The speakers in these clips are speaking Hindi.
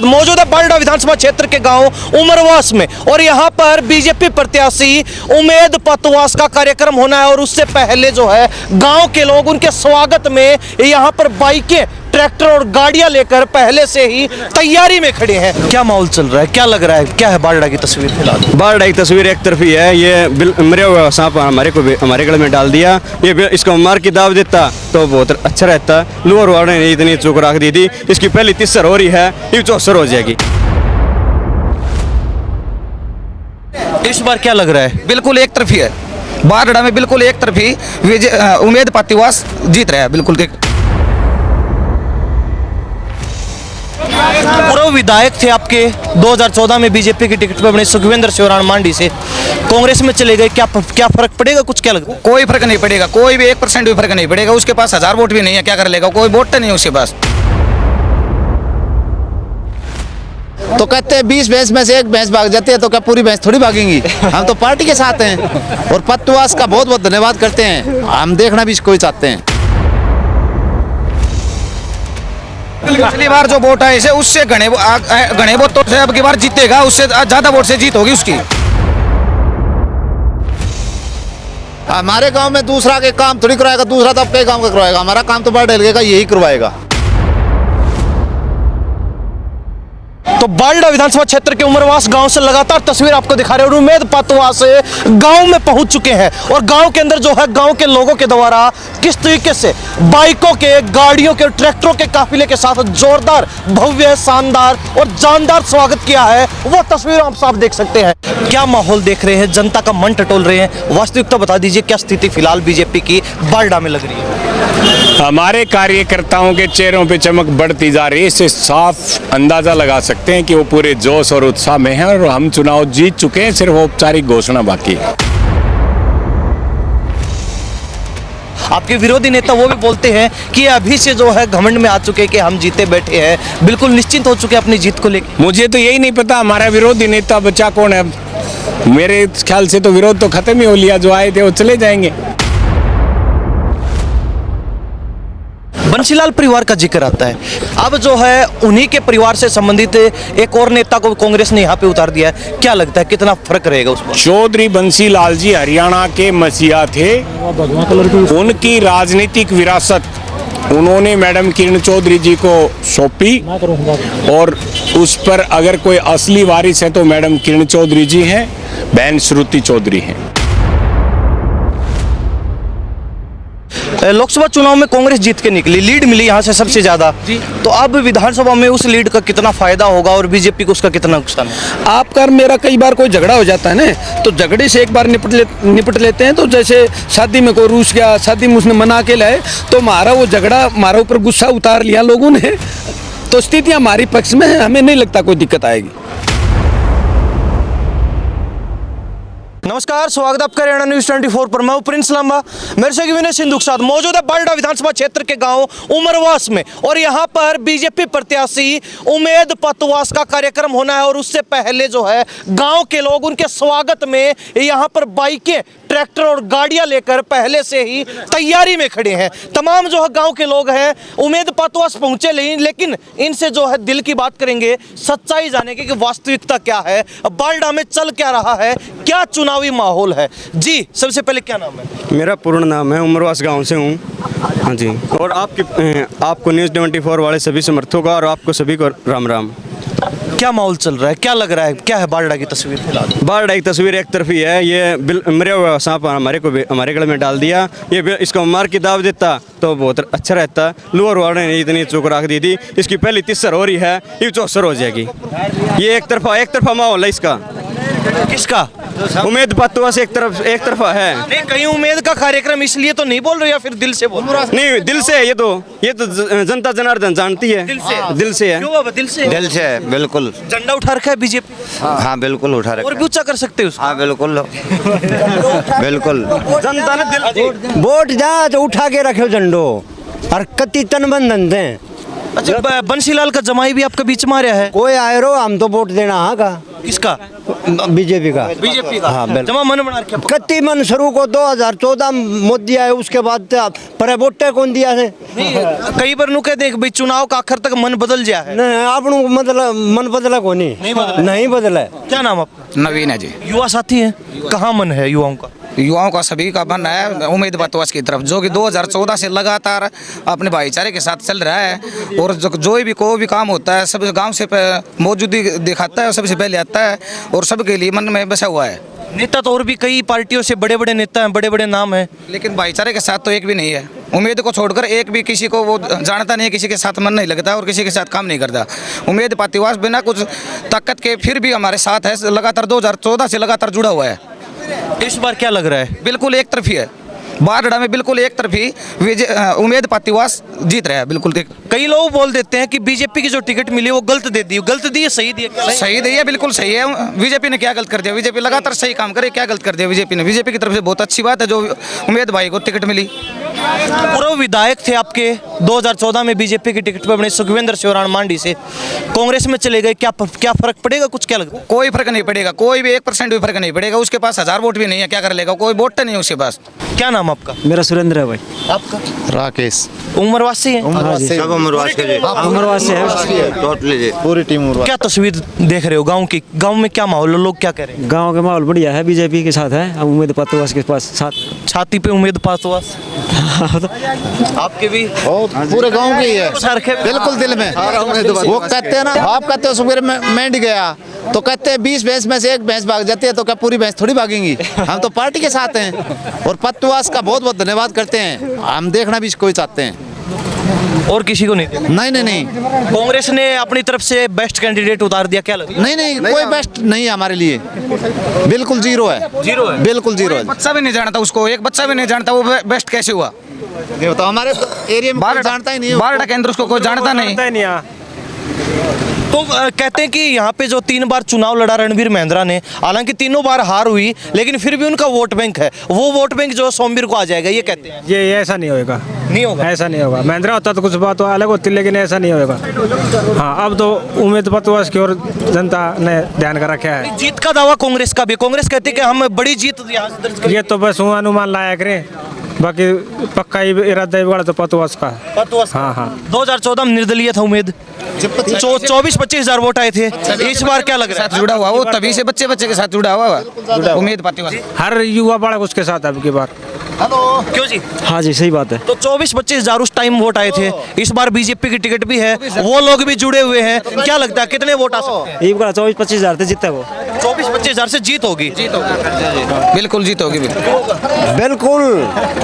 मौजूद है बालडा विधानसभा क्षेत्र के गांव उमरवास में और यहां पर बीजेपी प्रत्याशी उमेद पतवास का कार्यक्रम होना है और उससे पहले जो है गांव के लोग उनके स्वागत में यहां पर बाइकें, ट्रैक्टर और गाड़ियां लेकर पहले से ही तैयारी में खड़े हैं। क्या माहौल चल रहा है, क्या लग रहा है, क्या है बालडा की तस्वीर? फिलहाल बालडा की तस्वीर एक तरफी है। ये मरे हुआ सांप हमारे गले में डाल दिया। ये इसको मार की दाव देता तो बहुत अच्छा रहता। लोअर वार्ड ने इतनी चूक रख दी थी। इसकी पहली तीसर हो रही है, ये चौसर हो जाएगी। इस बार क्या लग रहा है? बिल्कुल एक तरफी है। बालडा में बिल्कुल एक तरफी उमेद पतवास जीत रहा है। बिल्कुल पूर्व विधायक थे आपके, 2014 में बीजेपी की टिकट पर बने सुखविंदर शिवराण मांडी से कांग्रेस में चले गए। क्या फर्क पड़ेगा? कुछ क्या लगता है? कोई फर्क नहीं पड़ेगा, कोई भी 1% भी फर्क नहीं पड़ेगा। उसके पास 1000 वोट भी नहीं है, क्या कर लेगा? कोई वोट नहीं है उसके पास। तो कहते हैं 20 भैंस में से एक भैंस भाग जाती है, तो क्या पूरी भैंस थोड़ी भागेंगी? हम तो पार्टी के साथ हैं और पतवास का बहुत बहुत धन्यवाद करते हैं। हम देखना भी इसको ही चाहते हैं। पिछली बार जो वोट आए उससे घने वोट से अब की बार जीतेगा, उससे ज्यादा वोट से जीत होगी उसकी। हमारे गांव में दूसरा के काम थोड़ी करवाएगा, दूसरा तो आपके गांव का करवाएगा। हमारा काम तो बालडा का यही करवाएगा। तो बालडा विधानसभा क्षेत्र के उमरवास गांव से लगातार तस्वीर आपको दिखा रहे हैं और उमेद पतवास गांव में पहुंच चुके हैं और गांव के अंदर जो है गांव के लोगों के द्वारा किस तरीके से बाइकों के, गाड़ियों के, ट्रैक्टरों के काफिले के साथ जोरदार, भव्य, शानदार और जानदार स्वागत किया है, वो तस्वीर आप साफ देख सकते हैं। क्या माहौल देख रहे हैं? जनता का मन टटोल रहे हैं। वास्तविकता बता दीजिए, क्या स्थिति फिलहाल बीजेपी की बालडा में लग रही है? हमारे कार्यकर्ताओं के चेहरों पे चमक बढ़ती जा रही है। इससे साफ अंदाजा लगा सकते हैं कि वो पूरे जोश और उत्साह में हैं और हम चुनाव जीत चुके हैं, सिर्फ औपचारिक घोषणा बाकी है। आपके विरोधी नेता वो भी बोलते हैं कि अभी से जो है घमंड में आ चुके हैं कि हम जीते बैठे हैं, बिल्कुल निश्चिंत हो चुके हैं अपनी जीत को लेकर। मुझे तो यही नहीं पता हमारा विरोधी नेता बचा कौन है। मेरे ख्याल से तो विरोध तो खत्म ही हो लिया, जो आए थे वो चले जाएंगे। बंसीलाल परिवार का जिक्र आता है, अब जो है उन्हीं के परिवार से संबंधित एक और नेता को कांग्रेस ने यहाँ पे उतार दिया है। क्या लगता है कितना फर्क रहेगा उसमें? चौधरी बंसीलाल जी हरियाणा के मसीहा थे। उनकी राजनीतिक विरासत उन्होंने मैडम किरण चौधरी जी को सौंपी और उस पर अगर कोई असली वारिस है तो मैडम किरण चौधरी जी हैं, बहन श्रुति चौधरी हैं। लोकसभा चुनाव में कांग्रेस जीत के निकली, लीड मिली यहाँ से सबसे ज्यादा, तो अब विधानसभा में उस लीड का कितना फायदा होगा और बीजेपी को उसका कितना नुकसान है? आपका और मेरा कई बार कोई झगड़ा हो जाता है ना, तो झगड़े से एक बार निपट लेते हैं। तो जैसे शादी में कोई रूस गया, शादी में उसने मना के लाए, तो हमारा वो झगड़ा, हमारे ऊपर गुस्सा उतार लिया लोगों ने, तो स्थिति हमारी पक्ष में है। हमें नहीं लगता कोई दिक्कत आएगी। नमस्कार, स्वागत है आपका हरियाणा न्यूज़ 24 पर। मैं प्रिंस लांबा, मेरे से विनय सिंधु के साथ मौजूद है बालडा विधानसभा क्षेत्र के गांव उमरवास में और यहां पर बीजेपी प्रत्याशी उमेद पतवास का कार्यक्रम होना है और उससे पहले जो है गांव के लोग उनके स्वागत में यहां पर बाइकें, ट्रैक्टर और गाड़ियां लेकर पहले से ही तैयारी में खड़े हैं। तमाम जो है गांव के लोग हैं उमेद पतवास पहुंचे नहीं, लेकिन इनसे जो है दिल की बात करेंगे, सच्चाई जानेंगे कि वास्तविकता क्या है, बालडा में चल क्या रहा है, क्या चुनावी माहौल है। जी, सबसे पहले क्या नाम है? मेरा पूर्ण नाम है, उमरवास गांव से हूँ। हाँ जी, और आपको न्यूज़ 24 वाले सभी समर्थकों का और आपको सभी को राम राम। क्या माहौल चल रहा है, क्या लग रहा है, क्या है बालडा की तस्वीर? फिलहाल बालडा की तस्वीर एक तरफी है। ये मरे हुआ सांप हमारे गले में डाल दिया। ये इसको मार की दाव देता तो बहुत अच्छा रहता। लोअर वार्ड ने इतनी चूक रख दी थी। इसकी पहली तीसर हो रही है, ये चौसर हो जाएगी। ये एक तरफा माहौल है इसका। किसका? उमेद पतवास एक तरफा है। नहीं, कहीं उमेद का कार्यक्रम इसलिए तो नहीं बोल रहे या फिर दिल से बोल रहे? नहीं, दिल से है। ये तो जनता जनार्दन जानती है। दिल से है। क्यों बाबा? दिल से? दिल से है, बिल्कुल। झंडा उठा रखा है बीजेपी? हाँ बिल्कुल उठा रखा और भी ऊंचा कर सकते हो उसको? हाँ बिल्कुल बिल्कुल। जनता ने दिल वोट जा तो उठा के रखे झंडो और कति तन बंधन दें। अच्छा, बंसीलाल का जमाई भी आपके बीच में आ रहा है? कोई आए रो, हम तो वोट देना हाँ का। किसका? बीजेपी का। बीजेपी का हाँ, बिल्कुल। जमा मन बना रखे कत्ती मन शुरू को 2014 मोदी आए, उसके बाद पर वोटे कौन दिया है? कई बार नु कहते हैं कि भाई चुनाव का आखिर तक मन बदल गया है। नहीं, आपनु मतलब मन बदला को नहीं बदला है। क्या नाम आपका? नवीन है जी। युवा साथी है, कहाँ मन है युवाओं का? युवाओं का सभी का मन है उम्मीद बतवास की तरफ, जो कि 2014 से लगातार अपने भाईचारे के साथ चल रहा है। और जो भी कोई भी काम होता है सब गांव से मौजूदगी दिखाता है, सबसे पहले आता है और सबके लिए मन में बसा हुआ है। नेता तो और भी कई पार्टियों से बड़े बड़े नेता हैं, बड़े बड़े नाम हैं, लेकिन भाईचारे के साथ तो एक भी नहीं है। उम्मीद को छोड़कर एक भी किसी को वो जानता नहीं, किसी के साथ मन नहीं लगता और किसी के साथ काम नहीं करता। उम्मीद पातिवास बिना कुछ ताकत के फिर भी हमारे साथ है, लगातार 2014 से लगातार जुड़ा हुआ है। इस बार क्या लग रहा है? बिल्कुल एक तरफी है, बारडा में बिल्कुल एक तरफी उम्मीद पातिवास जीत रहा है। बिल्कुल कई लोग बोल देते हैं कि बीजेपी की जो टिकट मिली वो गलत दे दी, गलत दी है सही दी है? सही दी है, बिल्कुल सही है। बीजेपी ने क्या गलत कर दिया? बीजेपी लगातार सही काम करे, क्या गलत कर दिया बीजेपी ने? बीजेपी की तरफ से बहुत अच्छी बात है जो उम्मीद भाई को टिकट मिली। पूर्व विधायक थे आपके, 2014 में बीजेपी की टिकट पर बने सुखविंदर शिवराण मांडी से कांग्रेस में चले गए, क्या फर्क पड़ेगा? कुछ क्या लगता है? कोई फर्क नहीं पड़ेगा, कोई भी 1% भी फर्क नहीं पड़ेगा। उसके पास 1000 वोट भी नहीं है, क्या कर लेगा? कोई वोट नहीं है उसके पास। क्या नाम आपका? मेरा सुरेंद्र है भाई। आपका? राकेश उम्रवासी है? सब उम्रवासी है, टोटली पूरी टीम उम्रवासी। क्या तस्वीर देख रहे हो गांव की? गांव में क्या माहौल है, लोग क्या कह रहे हैं? गांव का माहौल बढ़िया है, बीजेपी के साथ है, उम्मीद पातिवास के पास साथ। छाती पे उम्मीद पासवास आपके भी? पूरे गांव के ही है, सरखे बिल्कुल दिल में। वो कहते हैं ना, आप कहते हो सुबह में गया तो कहते हैं 20 भैंस में से एक भैंस भाग जाती है, तो क्या पूरी भैंस थोड़ी भागेंगी? हम तो पार्टी के साथ हैं और पत्तवास का बहुत बहुत धन्यवाद करते हैं। हम देखना भी कोई चाहते हैं, और किसी को नहीं देखा? नहीं। कांग्रेस ने अपनी तरफ से बेस्ट कैंडिडेट उतार दिया, क्या लगता है? नहीं, कोई बेस्ट नहीं है हमारे लिए, बिल्कुल जीरो है। जीरो है? बिल्कुल जीरो है। बच्चा भी नहीं जानता उसको, एक बच्चा भी नहीं जानता वो बेस्ट कैसे हुआ। ये बताओ, हमारे एरिया में कोई जानता ही नहीं है। बारडा के अंदर उसको कोई जानता नहीं। तो कहते हैं कि यहाँ पे जो 3 बार चुनाव लड़ा रणवीर महिंद्रा ने, हालांकि तीनों बार हार हुई, लेकिन फिर भी उनका वोट बैंक है, वो वोट बैंक जो सोमवीर को आ जाएगा, ये कहते हैं। ये ऐसा नहीं होएगा, नहीं होगा? ऐसा नहीं होगा। महिंद्रा होता तो कुछ बात अलग होती, लेकिन ऐसा नहीं होएगा। हाँ, अब तो उम्मीद पातिवास की ओर जनता ने ध्यान कर रखा है। जीत का दावा कांग्रेस का भी, कांग्रेस कहती है कि हम बड़ी जीत यहाँ से दर्ज करेंगे। ये तो बस अनुमान लाया करें, बाकी पक्का इरादा बड़ा तो पातिवास का है। पातवास? हाँ। 2014 में निर्दलीय था उम्मीद, 24-25 हजार वोट आए थे। इस बार क्या लग रहा है? जुड़ा हुआ वो तभी से बच्चे के साथ जुड़ा हुआ उम्मीद पातिवास। हर युवा बड़ा उसके साथ है अब की बार। क्यों जी? हाँ जी, सही बात है। तो 24-25 हजार उस टाइम वोट आए थे, इस बार बीजेपी की टिकट भी है, वो लोग भी जुड़े हुए हैं, क्या लगता है कितने वोट आ सकते हैं? 24-25 हजार से जीतता है वो। 24-25 हजार से जीत होगी? बिल्कुल जीत होगी। बिल्कुल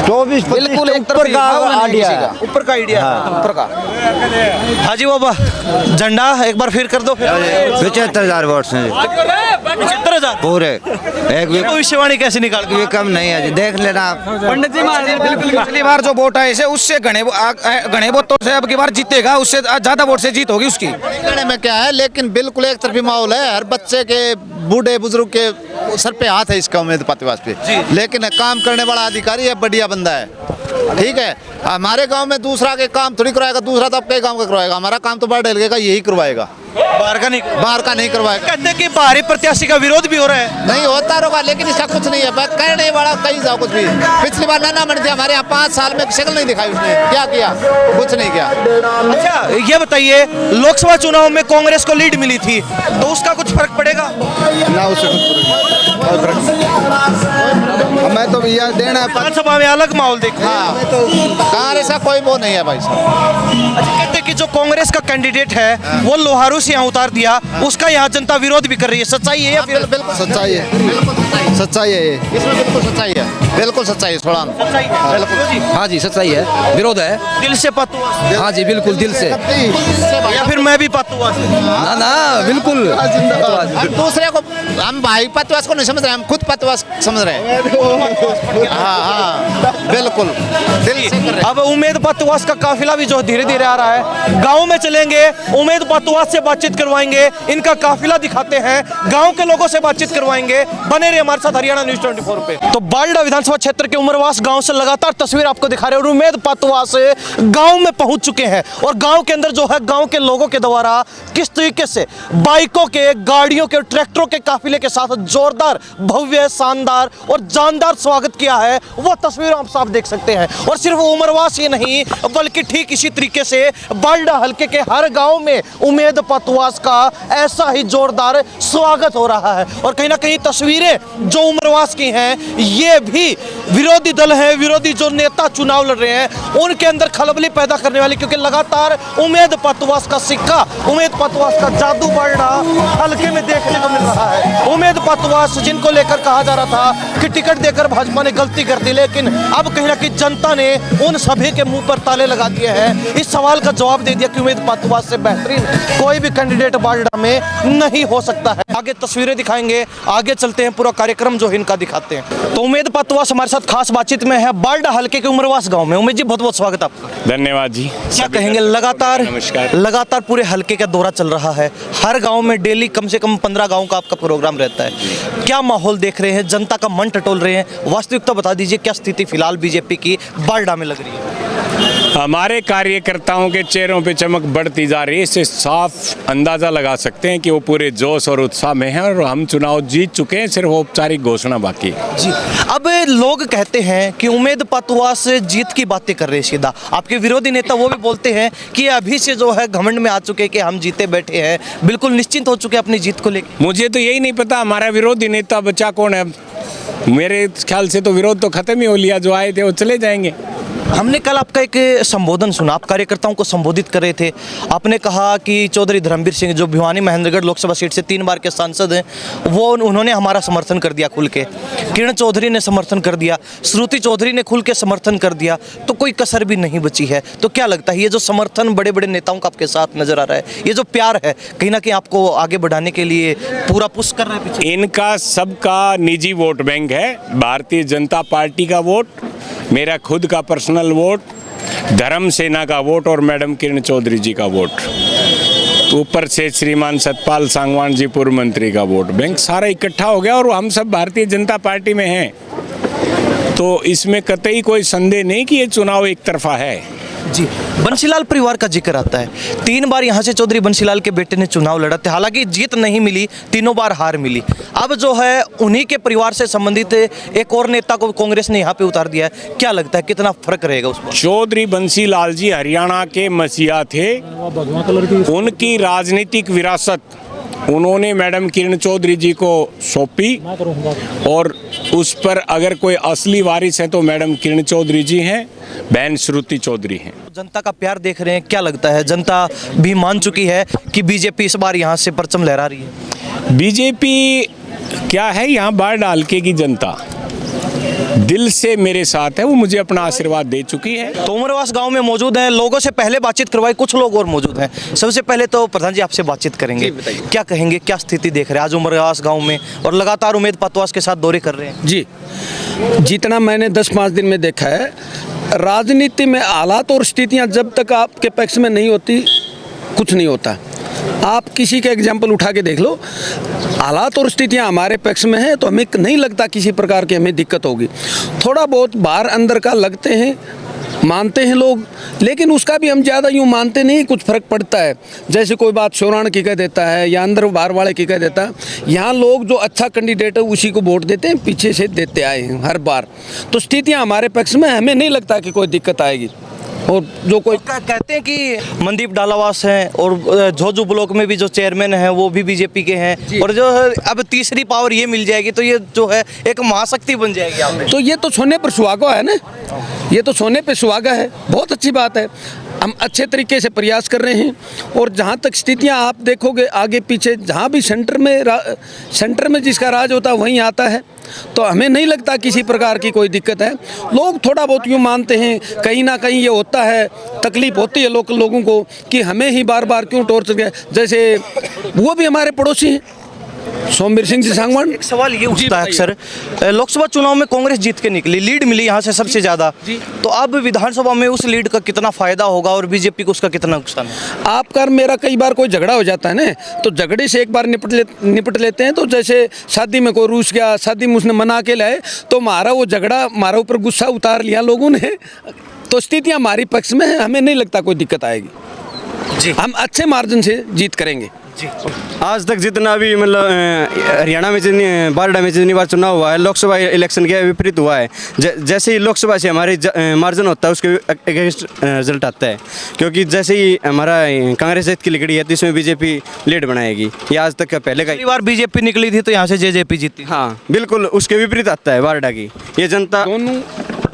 24 बिल्कुल एक ऊपर का आइडिया, ऊपर का आइडिया, ऊपर का। हाजी बाबा, झंडा एक बार फिर कर दो। 75,000 वोट से 75,000 पूरे, एक भी भविष्यवाणी कैसे निकाल भी कम नहीं है जी, देख लेना आप। पंडित जी बिल्कुल पिछली बार जो वोट आए उससे घने वोटों से अब की बार जीतेगा, उससे ज्यादा वोट से जीत होगी उसकी। कहने में क्या है, लेकिन बिल्कुल एक तरफी माहौल है। हर बच्चे के, बूढ़े बुजुर्ग के सर पे हाथ है इसका उम्मीद पातिवास पे। लेकिन काम करने वाला अधिकारी है, बढ़िया बंदा है, ठीक है। हमारे गांव में दूसरा के काम थोड़ी करवाएगा, दूसरा तो आपके गांव का करवाएगा, हमारा काम तो बाहर डेलगे का यही करवाएगा, बाहर का नहीं करवाएगा। कहते हैं कि बाहरी प्रत्याशी का विरोध भी हो रहा है। नहीं होता होगा, लेकिन इसका कुछ नहीं है, कहने वाला कहीं जाओ कुछ भी। पिछली बार नाना मंडी हमारे यहाँ 5 साल में शक्ल नहीं दिखाई, उसने क्या किया? कुछ नहीं किया। अच्छा ये बताइए, लोकसभा चुनाव में कांग्रेस को लीड मिली थी, तो उसका कुछ फर्क पड़ेगा? ना उससे मैं तो भैया देना है। विधानसभा में अलग माहौल देखते हैं। हाँ, तो कहाँ ऐसा कोई वो नहीं है भाई साहब। अच्छा, कहते हैं कि जो कांग्रेस का कैंडिडेट है वो लोहारू से यहाँ उतार दिया, उसका यहाँ जनता विरोध भी कर रही है, सच्चाई है या फिर? बिल्कुल सच्चाई है, बिल्कुल सच्चाई है, ये इसमें बिल्कुल सच्चाई है, बिल्कुल सच्चाई है। थोड़ा हाँ जी, सच्चाई है, विरोध है दिल से पातुआ? हाँ जी, बिल्कुल दिल से। या फिर मैं भी पातुआ? ना बिल्कुल। हम दूसरे को, हम भाई पातिवास को नहीं समझ रहे, हम खुद पतवास समझ रहे हैं। हाँ बिल्कुल दिल से कर रहे हैं। अब उम्मेद पतवास का काफिला भी जो धीरे धीरे आ रहा है, गांव में चलेंगे, उम्मेद पतवास से बातचीत करवाएंगे, इनका काफिला दिखाते हैं, गांव के लोगों से बातचीत करवाएंगे। बने रहिए हमारे साथ हरियाणा न्यूज़ 24 पे। तो बालडा विधानसभा क्षेत्र के उमरवास गांव से लगातार तस्वीर आपको दिखा रहे हैं और उम्मेद पतवास गांव में पहुंच चुके हैं और गांव के अंदर जो है गांव के लोगों के द्वारा किस तरीके से बाइकों के, गाड़ियों के, ट्रैक्टरों के काफिले के साथ जोरदार, भव्य, शानदार और जानदार स्वागत किया है, वो तस्वीर आप साफ देख सकते हैं। और सिर्फ उमरवास ही नहीं बल्कि ठीक इसी तरीके से बालडा हल्के के हर गांव में उम्मेद पतवास का ऐसा ही जोरदार स्वागत हो रहा है। और कहीं ना कहीं तस्वीरें जो उमरवास की हैं, ये भी विरोधी दल है, विरोधी जो नेता चुनाव लड़ रहे हैं उनके अंदर खलबली पैदा करने वाली, क्योंकि लगातार उम्मेद पतवास का सिक्का, उम्मेद पतवास का जादू बालडा हल्के में देखने को मिल रहा है। उम्मेद पतवास जिनको लेकर कहा जा रहा था कि टिकट देकर भाजपा ने गलती कर दी, लेकिन अब कहीं ना कहीं जनता ने उन सभी के मुंह पर ताले लगा दिए हैं। इस सवाल का जवाब दे दिया कि उम्मेद पतवास से बेहतरीन कोई भी कैंडिडेट बालडा में नहीं हो सकता है। आगे तस्वीरें दिखाएंगे, आगे चलते हैं, पूरा कार्यक्रम जो इनका दिखाते हैं। तो उम्मेद पतवास हमारे साथ खास बातचीत में है बालडा हल्के के उमरवास गांव में। उम्मेद जी बहुत बहुत स्वागत आपका। धन्यवाद जी। क्या कहेंगे, लगातार पूरे हल्के का दौरा चल रहा है, हर गांव में डेली कम से कम 15 गांव का आपका प्रोग्राम रहता है, क्या माहौल देख रहे हैं, जनता का मन टटोल रहे हैं, वास्तविकता बता दीजिए, क्या स्थिति फिलहाल बीजेपी की बालडा में लग रही है? हमारे कार्यकर्ताओं के चेहरों पे चमक बढ़ती जा रही है, इससे साफ अंदाजा लगा सकते हैं कि वो पूरे जोश और उत्साह में हैं और हम चुनाव जीत चुके हैं, सिर्फ औपचारिक घोषणा बाकी है जी। अब लोग कहते हैं कि उम्मेद पतवास जीत की बातें कर रहे हैं सीधा, आपके विरोधी नेता वो भी बोलते हैं कि अभी से जो है घमंड में आ चुके कि हम जीते बैठे हैं, बिल्कुल निश्चिंत हो चुके अपनी जीत को लेकर। मुझे तो यही नहीं पता हमारा विरोधी नेता बचा कौन है। मेरे ख्याल से तो विरोध तो खत्म ही हो लिया, जो आए थे वो चले जाएंगे। हमने कल आपका एक संबोधन सुना, आप कार्यकर्ताओं को संबोधित कर रहे थे, आपने कहा कि चौधरी धर्मवीर सिंह जो भिवानी महेंद्रगढ़ लोकसभा सीट से 3 बार के सांसद हैं, वो उन्होंने हमारा समर्थन कर दिया खुल के, किरण चौधरी ने समर्थन कर दिया, श्रुति चौधरी ने खुल के समर्थन कर दिया, तो कोई कसर भी नहीं बची है। तो क्या लगता है ये जो समर्थन बड़े बड़े नेताओं का आपके साथ नजर आ रहा है, ये जो प्यार है कहीं ना कहीं आपको आगे बढ़ाने के लिए पूरा पुश कर रहा है पीछे? इनका सबका निजी वोट बैंक है, भारतीय जनता पार्टी का वोट, मेरा खुद का पर्सनल वोट, धर्म सेना का वोट और मैडम किरण चौधरी जी का वोट, ऊपर से श्रीमान सतपाल सांगवान जी पूर्व मंत्री का वोट बैंक, सारा इकट्ठा हो गया और हम सब भारतीय जनता पार्टी में हैं। तो इसमें कतई कोई संदेह नहीं कि ये चुनाव एक तरफा है। जी, बंसीलाल परिवार का जिक्र आता है, 3 बार यहाँ से चौधरी बंसीलाल के बेटे ने चुनाव लड़ा थे, हालांकि जीत नहीं मिली, 3 बार हार मिली। अब जो है उन्हीं के परिवार से संबंधित एक और नेता को कांग्रेस ने यहाँ पे उतार दिया है, क्या लगता है कितना फर्क रहेगा उसमें? चौधरी बंसीलाल जी हरियाणा के मसीहा थे, उनकी राजनीतिक विरासत उन्होंने मैडम किरण चौधरी जी को सौंपी और उस पर अगर कोई असली वारिस है तो मैडम किरण चौधरी जी हैं, बहन श्रुति चौधरी हैं। जनता का प्यार देख रहे हैं, क्या लगता है जनता भी मान चुकी है कि बीजेपी इस बार यहाँ से परचम लहरा रही है? बीजेपी क्या है, यहाँ बालडा हल्के की जनता दिल से मेरे साथ है, वो मुझे अपना आशीर्वाद दे चुकी है। तो उमरवास गांव में मौजूद हैं, लोगों से पहले बातचीत करवाई, कुछ लोग और मौजूद हैं। सबसे पहले तो प्रधान जी आपसे बातचीत करेंगे, क्या कहेंगे, क्या स्थिति देख रहे हैं आज उमरवास गांव में और लगातार उम्मेद पतवास के साथ दौरे कर रहे हैं? जी, जितना मैंने 10-5 दिन में देखा है, राजनीति में हालात और स्थितियां जब तक आपके पक्ष में नहीं होती कुछ नहीं होता। आप किसी का एग्जाम्पल उठा के देख लो, हालात और स्थितियां हमारे पक्ष में हैं तो हमें नहीं लगता किसी प्रकार की हमें दिक्कत होगी। थोड़ा बहुत बाहर अंदर का लगते हैं, मानते हैं लोग, लेकिन उसका भी हम ज़्यादा यूँ मानते नहीं, कुछ फ़र्क पड़ता है। जैसे कोई बात शोराण की कह देता है या अंदर बाहर वाले की कह देता है, यहाँ लोग जो अच्छा कैंडिडेट है उसी को वोट देते हैं, पीछे से देते आए हैं हर बार। तो स्थितियाँ हमारे पक्ष में, हमें नहीं लगता कि कोई दिक्कत आएगी। और जो कोई कहते हैं कि मनदीप डालावास हैं और झोजू ब्लॉक में भी जो चेयरमैन हैं वो भी बीजेपी के हैं, और जो है अब तीसरी पावर ये मिल जाएगी तो ये जो है एक महाशक्ति बन जाएगी आप में। तो ये तो सोने पर सुहागा है ना, ये तो सोने पे सुहागा है, बहुत अच्छी बात है। हम अच्छे तरीके से प्रयास कर रहे हैं और जहाँ तक स्थितियाँ आप देखोगे आगे पीछे, जहाँ भी सेंटर में जिसका राज होता है वहीं आता है, तो हमें नहीं लगता किसी प्रकार की कोई दिक्कत है। लोग थोड़ा बहुत यूँ मानते हैं, कहीं ना कहीं ये होता है, तकलीफ होती है लोगों को कि हमें ही बार बार क्यों टॉर्चर किया। जैसे वो भी हमारे पड़ोसी हैं, सोमवीर सिंह जी सांगवान। एक सवाल ये उठता है अक्सर, लोकसभा चुनाव में कांग्रेस जीत के निकली, लीड मिली यहाँ से सबसे ज्यादा, तो अब विधानसभा में उस लीड का कितना फायदा होगा और बीजेपी को उसका कितना नुकसान है? आपका मेरा कई बार कोई झगड़ा हो जाता है ना, तो झगड़े से एक बार निपट लेते हैं। तो जैसे शादी में कोई रूस गया, शादी में उसने मना के लाए, तो हमारा वो झगड़ा, हमारा ऊपर गुस्सा उतार लिया लोगों ने, तो स्थितियाँ हमारी पक्ष में है, हमें नहीं लगता कोई दिक्कत आएगी जी। हम अच्छे मार्जिन से जीत करेंगे। आज तक जितना भी मतलब हरियाणा में जितनी बारडा में जितनी बार चुनाव हुआ है, लोकसभा इलेक्शन के विपरीत हुआ है। जैसे ही लोकसभा से हमारे मार्जिन होता है, उसके अगेंस्ट रिजल्ट आता है, क्योंकि जैसे ही हमारा कांग्रेस जीत की लिकड़ी है तो इसमें बीजेपी लीड बनाएगी। ये आज तक का पहले का पहली बार बीजेपी निकली थी तो यहाँ से जेजेपी जीती। हाँ बिल्कुल, उसके विपरीत आता है बारडा की। ये जनता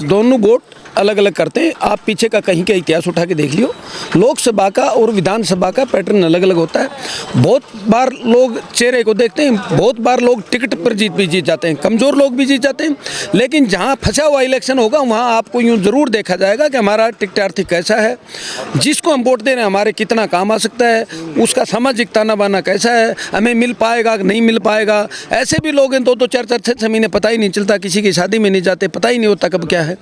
दोनों वोट अलग अलग करते हैं। आप पीछे का कहीं का इतिहास उठा के देख लियो, लोकसभा का और विधानसभा का पैटर्न अलग अलग होता है। बहुत बार लोग चेहरे को देखते हैं, बहुत बार लोग टिकट पर जीत जाते हैं, कमज़ोर लोग भी जीत जाते हैं। लेकिन जहां फंसा हुआ इलेक्शन होगा वहां आपको यूं ज़रूर देखा जाएगा कि हमारा टिकट आर्थिक कैसा है, जिसको हम वोट दे रहे हैं हमारे कितना काम आ सकता है, उसका सामाजिक ताना बाना कैसा है, हमें मिल पाएगा कि नहीं मिल पाएगा। ऐसे भी लोग हैं 2-2, 4-4, 6-6 महीने पता ही नहीं चलता, किसी की शादी में नहीं जाते, पता ही नहीं होता कब क्या है।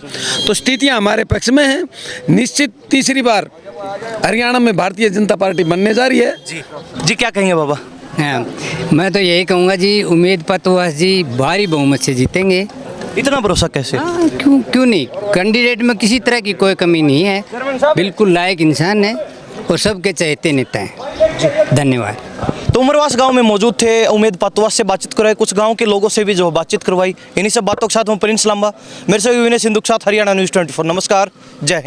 तो स्थितियाँ हमारे पक्ष में हैं। निश्चित तीसरी बार हरियाणा में भारतीय जनता पार्टी बनने जा रही है। जी क्या कहेंगे बाबा? हाँ, मैं तो यही कहूँगा जी, उम्मेद पतवास जी भारी बहुमत से जीतेंगे। इतना भरोसा कैसे? हाँ, क्यों नहीं, कैंडिडेट में किसी तरह की कोई कमी नहीं है, बिल्कुल लायक इंसान है और सबके चहेते नेता हैं। धन्यवाद। तो उमरवास गांव में मौजूद थे, उम्मेद पतवास से बातचीत कराई, कुछ गांव के लोगों से भी जो बातचीत करवाई। इन्हीं सब बातों के साथ मैं प्रिंस लांबा, मेरे से विनय सिंधु के साथ हरियाणा न्यूज़ 24। नमस्कार, जय हिंद।